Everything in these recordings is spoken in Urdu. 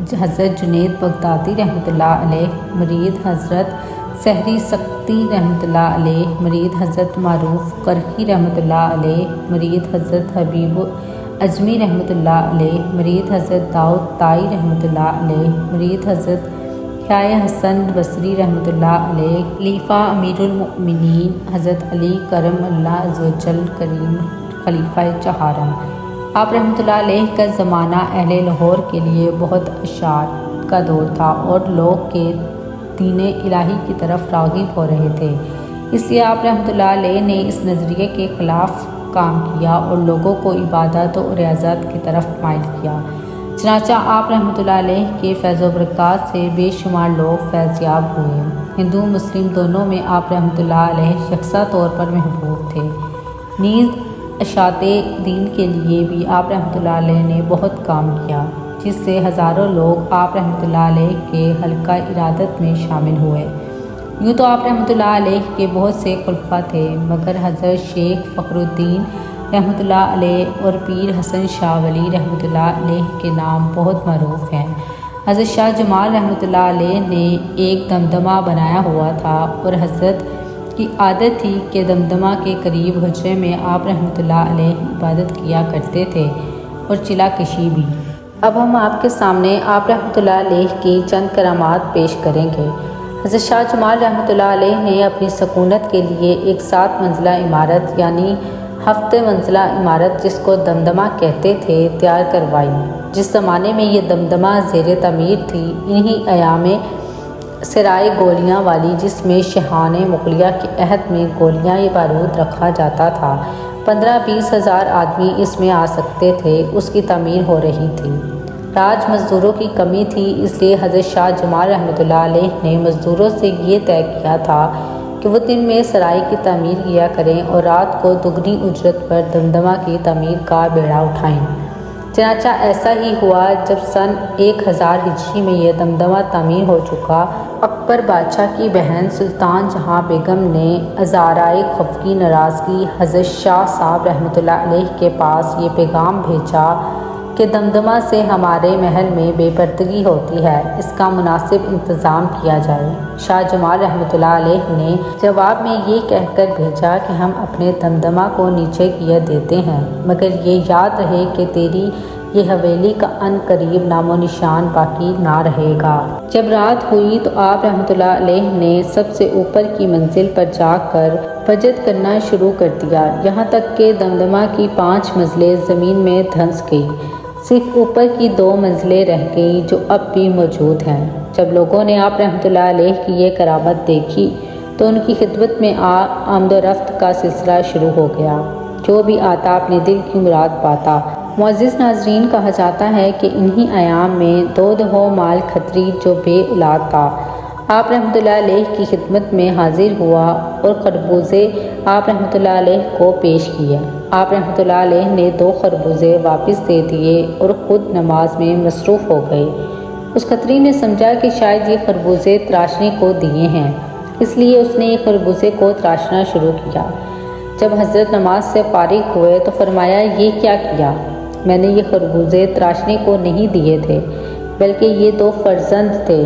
حضرت جنید بغدادی رحمۃ اللہ علیہ، مرید حضرت سحری سکتی رحمۃ اللہ علیہ، مرید حضرت معروف کرخی رحمۃ اللہ علیہ، مرید حضرت حبیب اجمی رحمۃ اللہ علیہ، مرید حضرت داؤد طائی رحمۃ اللہ علیہ، مرید حضرت یحییٰ حسن بصری رحمۃ اللہ علیہ، خلیفہ امیر المؤمنین حضرت علی کرم اللہ عز و جل کریم خلیفہ چہارم۔ آپ رحمۃ اللہ علیہ کا زمانہ اہل لاہور کے لیے بہت اشاعت کا دور تھا اور لوگ کے دین الہی کی طرف راغب ہو رہے تھے، اس لیے آپ رحمۃ اللہ علیہ نے اس نظریے کے خلاف کام کیا اور لوگوں کو عبادت و ریاضت کی طرف مائل کیا۔ چنانچہ آپ رحمۃ اللہ علیہ کے فیض و برکات سے بے شمار لوگ فیض یاب ہوئے۔ ہندو مسلم دونوں میں آپ رحمۃ اللہ علیہ یکساں طور پر محبوب تھے۔ نیز اشاعت دین کے لیے بھی آپ رحمۃ اللہ علیہ نے بہت کام کیا، جس سے ہزاروں لوگ آپ رحمۃ اللہ علیہ کے حلقہ ارادت میں شامل ہوئے۔ یوں تو آپ رحمۃ اللہ علیہ کے بہت سے خلفاء تھے، مگر حضرت شیخ فخر الدین رحمۃ اللہ علیہ اور پیر حسن شاہ ولی رحمۃ اللہ علیہ کے نام بہت معروف ہیں۔ حضرت شاہ جمال رحمۃ اللہ علیہ نے ایک دمدمہ بنایا ہوا تھا اور حضرت کی عادت تھی کہ دمدمہ کے قریب حجرے میں آپ رحمۃ اللہ علیہ عبادت کیا کرتے تھے اور چلا کشی بھی۔ اب ہم آپ کے سامنے آپ رحمۃ اللہ علیہ کی چند کرامات پیش کریں گے۔ حضرت شاہ جمال رحمۃ اللہ علیہ نے اپنی سکونت کے لیے ایک 7 منزلہ عمارت یعنی 7 منزلہ عمارت جس کو دمدمہ کہتے تھے تیار کروائی۔ جس زمانے میں یہ دمدمہ زیر تعمیر تھی، انہی ایام سرائے گولیاں والی، جس میں شاہان مغلیہ کے عہد میں گولیاں بارود رکھا جاتا تھا، 15-20 ہزار آدمی اس میں آ سکتے تھے، اس کی تعمیر ہو رہی تھی۔ راج مزدوروں کی کمی تھی، اس لیے حضرت شاہ جمال رحمۃ اللہ علیہ نے مزدوروں سے یہ طے کیا تھا کہ وہ دن میں سرائی کی تعمیر کیا کریں اور رات کو دگنی اجرت پر دمدمہ کی تعمیر کا بیڑا اٹھائیں۔ چنانچہ ایسا ہی ہوا۔ جب سن 1000 ہجری میں یہ دمدمہ تعمیر ہو چکا، اکبر بادشاہ کی بہن سلطان جہاں بیگم نے ازارائے خفگی ناراضگی حضرت شاہ صاحب رحمۃ اللہ علیہ کے پاس یہ پیغام بھیجا کہ دمدمہ سے ہمارے محل میں بے پردگی ہوتی ہے، اس کا مناسب انتظام کیا جائے۔ شاہ جمال رحمۃ اللہ علیہ نے جواب میں یہ کہہ کر بھیجا کہ ہم اپنے دمدمہ کو نیچے کیے دیتے ہیں، مگر یہ یاد رہے کہ تیری یہ حویلی کا ان قریب نام و نشان باقی نہ رہے گا۔ جب رات ہوئی تو آپ رحمۃ اللہ علیہ نے سب سے اوپر کی منزل پر جا کر فجر کرنا شروع کر دیا، یہاں تک کہ دمدمہ کی 5 منزلیں زمین میں دھنس گئی، صرف اوپر کی 2 منزلیں رہ گئیں جو اب بھی موجود ہیں۔ جب لوگوں نے آپ رحمۃ اللہ علیہ کی یہ کرامت دیکھی تو ان کی خدمت میں آمد و رفت کا سلسلہ شروع ہو گیا۔ جو بھی آتا اپنے دل کی مراد پاتا۔ معزز ناظرین، کہا جاتا ہے کہ انہی ایام میں 2 دہو مال کھتری جو بے اولاد تھا، آپ رحمۃ اللہ علیہ کی خدمت میں حاضر ہوا اور خربوزے آپ رحمۃ اللہ علیہ کو پیش کیے۔ آپ رحمۃ اللہ علیہ نے 2 خربوزے واپس دے دیے اور خود نماز میں مصروف ہو گئے۔ اس کھتری نے سمجھا کہ شاید یہ خربوزے تراشنے کو دیے ہیں، اس لیے اس نے یہ خربوزے کو تراشنا شروع کیا۔ جب حضرت نماز سے فارغ ہوئے تو فرمایا، یہ کیا کیا؟ میں نے یہ خربوزے تراشنے کو نہیں دیے تھے، بلکہ یہ 2 فرزند تھے۔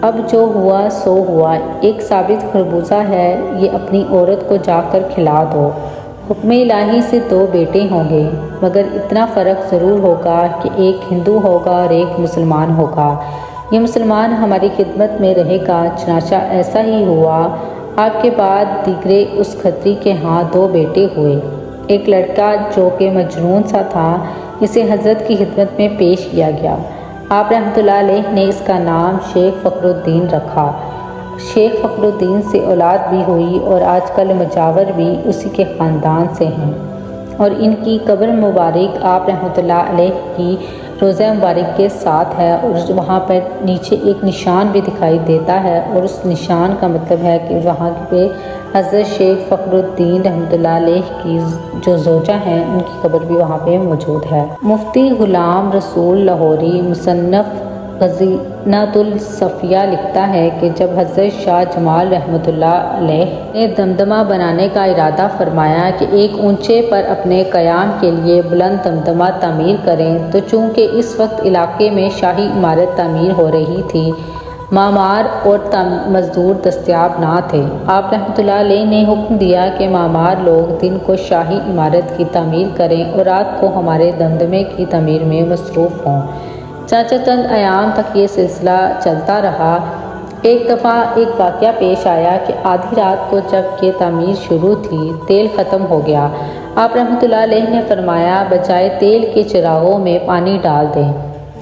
اب جو ہوا سو ہوا، ایک ثابت خربوزہ ہے، یہ اپنی عورت کو جا کر کھلا دو۔ حکم الہی سے 2 بیٹے ہوں گے، مگر اتنا فرق ضرور ہوگا کہ ایک ہندو ہوگا اور ایک مسلمان ہوگا۔ یہ مسلمان ہماری خدمت میں رہے گا۔ چنانچہ ایسا ہی ہوا۔ آپ کے بعد دیگرے اس کھتری کے ہاں 2 بیٹے ہوئے۔ ایک لڑکا جو کہ مجنون سا تھا، اسے حضرت کی خدمت میں پیش کیا گیا۔ آپ رحمۃ اللہ علیہ نے اس کا نام شیخ فخر الدین رکھا۔ شیخ فخر الدین سے اولاد بھی ہوئی اور آج کل مجاور بھی اسی کے خاندان سے ہیں، اور ان کی قبر مبارک آپ رحمۃ اللہ علیہ کی روضہ مبارک کے ساتھ ہے، اور وہاں پر نیچے ایک نشان بھی دکھائی دیتا ہے، اور اس نشان کا مطلب ہے کہ وہاں پہ حضرت شیخ فخر الدین رحمۃ اللہ علیہ کی جو زوجہ ہیں ان کی قبر بھی وہاں پہ موجود ہے۔ مفتی غلام رسول لاہوری مصنف غزینۃ الصفیہ لکھتا ہے کہ جب حضرت شاہ جمال رحمۃ اللہ علیہ نے دمدمہ بنانے کا ارادہ فرمایا کہ ایک اونچے پر اپنے قیام کے لیے بلند دمدمہ تعمیر کریں، تو چونکہ اس وقت علاقے میں شاہی عمارت تعمیر ہو رہی تھی، معمار اور مزدور دستیاب نہ تھے۔ آپ رحمۃ اللہ علیہ نے حکم دیا کہ معمار لوگ دن کو شاہی عمارت کی تعمیر کریں اور رات کو ہمارے دمدمے کی تعمیر میں مصروف ہوں۔ چند ایام تک یہ سلسلہ چلتا رہا۔ ایک دفعہ ایک واقعہ پیش آیا کہ آدھی رات کو جب کہ تعمیر شروع تھی، تیل ختم ہو گیا۔ آپ رحمۃ اللہ علیہ نے فرمایا بجائے تیل کے چراغوں میں پانی ڈال دیں،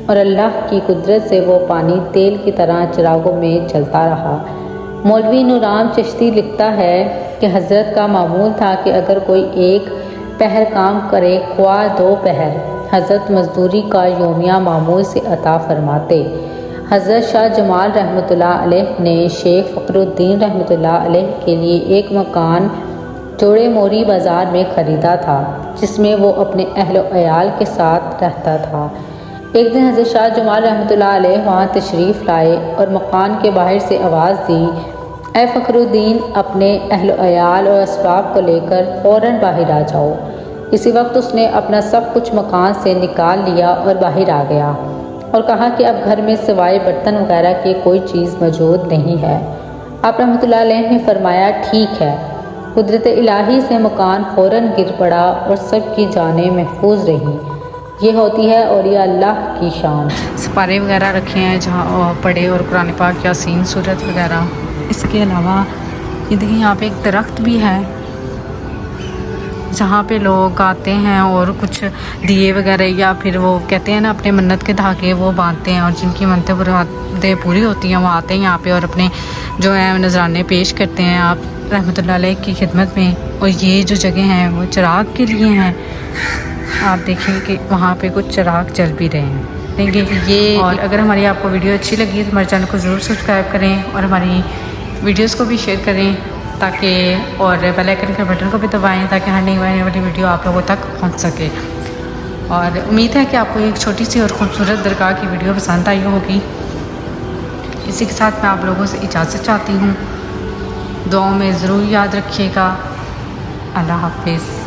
اور اللہ کی قدرت سے وہ پانی تیل کی طرح چراغوں میں چلتا رہا۔ مولوی نورام چشتی لکھتا ہے کہ حضرت کا معمول تھا کہ اگر کوئی ایک پہر کام کرے خواہ 2 پہر، حضرت مزدوری کا یومیہ معمول سے عطا فرماتے۔ حضرت شاہ جمال رحمۃ اللہ علیہ نے شیخ فخر الدین رحمۃ اللہ علیہ کے لیے ایک مکان جوڑے موری بازار میں خریدا تھا، جس میں وہ اپنے اہل و عیال کے ساتھ رہتا تھا۔ ایک دن حضرت شاہ جمال رحمۃ اللہ علیہ وہاں تشریف لائے اور مکان کے باہر سے آواز دی، اے فخر الدین، اپنے اہل و عیال اور اسباب کو لے کر فوراً باہر آ جاؤ۔ اسی وقت اس نے اپنا سب کچھ مکان سے نکال لیا اور باہر آ گیا اور کہا کہ اب گھر میں سوائے برتن وغیرہ کی کوئی چیز موجود نہیں ہے۔ آپ رحمۃ اللہ علیہ نے فرمایا ٹھیک ہے۔ قدرت الہی سے مکان فوراً گر پڑا اور سب کی جانیں محفوظ رہیں۔ یہ ہوتی ہے اولیاء اللہ کی شان۔ سپارے وغیرہ رکھے ہیں جہاں پڑھے، اور قرآن پاک یاسین سورت وغیرہ۔ اس کے علاوہ یہ دیکھیں یہاں پہ ایک درخت بھی ہے جہاں پہ لوگ آتے ہیں اور کچھ دیے وغیرہ، یا پھر وہ کہتے ہیں نا اپنے منت کے دھاگے وہ باندھتے ہیں، اور جن کی منتیں پوری ہوتی ہیں وہ آتے ہیں یہاں پہ اور اپنے جو ہے نذرانے پیش کرتے ہیں آپ رحمۃ اللہ علیہ کی خدمت میں۔ اور یہ جو جگہ ہیں وہ چراغ کے لیے ہیں۔ آپ دیکھیں کہ وہاں پہ کچھ چراغ جل بھی رہے ہیں دیکھیں یہ۔ اور اگر ہماری آپ کو ویڈیو اچھی لگی تو ہمارے چینل کو ضرور سبسکرائب کریں اور ہماری ویڈیوز کو بھی شیئر کریں، تاکہ اور بیل آئکن کے بٹن کو بھی دبائیں تاکہ ہر نئی آنے والی ویڈیو آپ لوگوں تک پہنچ سکے۔ اور امید ہے کہ آپ کو ایک چھوٹی سی اور خوبصورت درگاہ کی ویڈیو پسند آئی ہوگی۔ اسی کے ساتھ میں آپ لوگوں سے اجازت چاہتی ہوں، دعاؤں میں ضرور یاد رکھیے گا۔ اللہ حافظ۔